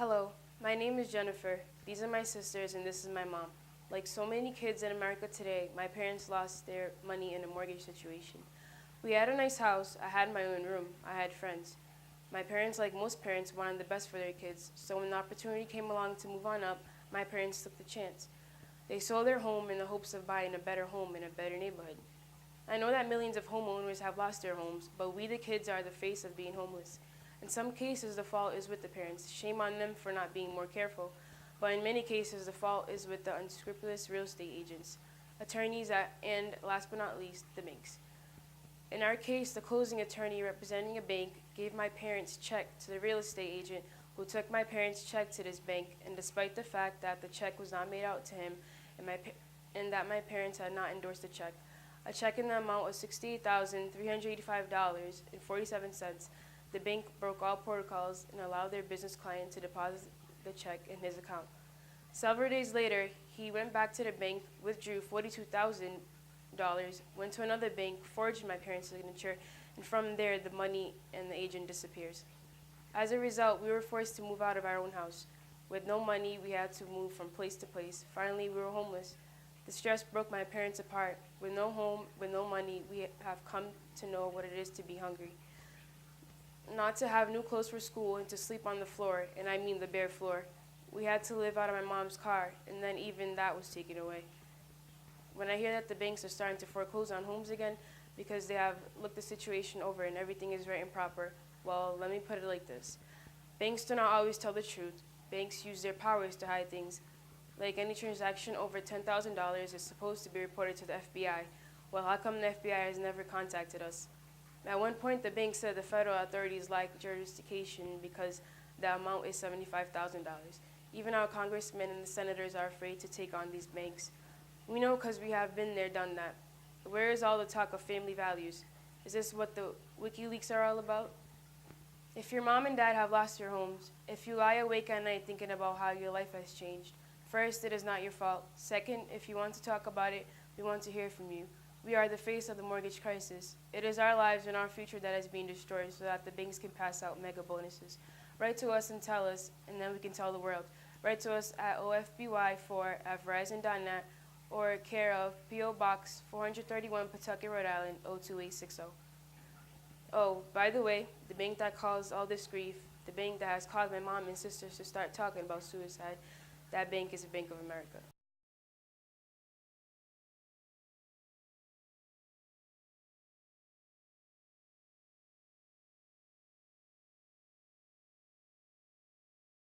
Hello, my name is Jennifer. These are my sisters and this is my mom. Like so many kids in America today, my parents lost their money in a mortgage situation. We had a nice house, I had my own room, I had friends. My parents, like most parents, wanted the best for their kids, so when the opportunity came along to move on up, my parents took the chance. They sold their home in the hopes of buying a better home in a better neighborhood. I know that millions of homeowners have lost their homes, but we the kids are the face of being homeless. In some cases, the fault is with the parents. Shame on them for not being more careful. But in many cases, the fault is with the unscrupulous real estate agents, attorneys, and last but not least, the banks. In our case, the closing attorney representing a bank gave my parents' check to the real estate agent who took my parents' check to this bank, and despite the fact that the check was not made out to him and that my parents had not endorsed the check, a check in the amount of $68,385.47, the bank broke all protocols and allowed their business client to deposit the check in his account. Several days later, he went back to the bank, withdrew $42,000, went to another bank, forged my parents' signature, and from there the money and the agent disappears. As a result, we were forced to move out of our own house. With no money, we had to move from place to place. Finally, we were homeless. The stress broke my parents apart. With no home, with no money, we have come to know what it is to be hungry. Not to have new clothes for school and to sleep on the floor, and I mean the bare floor. We had to live out of my mom's car, and then even that was taken away. When I hear that the banks are starting to foreclose on homes again because they have looked the situation over and everything is right and proper, well, let me put it like this. Banks do not always tell the truth. Banks use their powers to hide things. Like any transaction over $10,000 is supposed to be reported to the FBI. Well, how come the FBI has never contacted us? At one point, the bank said the federal authorities lack jurisdiction because the amount is $75,000. Even our congressmen and the senators are afraid to take on these banks. We know because we have been there, done that. Where is all the talk of family values? Is this what the WikiLeaks are all about? If your mom and dad have lost their homes, if you lie awake at night thinking about how your life has changed, first, it is not your fault. Second, if you want to talk about it, we want to hear from you. We are the face of the mortgage crisis. It is our lives and our future that is being destroyed so that the banks can pass out mega bonuses. Write to us and tell us, and then we can tell the world. Write to us at ofby4@verizon.net or care of P.O. Box 431, Pawtucket, Rhode Island, 02860. Oh, by the way, the bank that caused all this grief, the bank that has caused my mom and sisters to start talking about suicide, that bank is the Bank of America.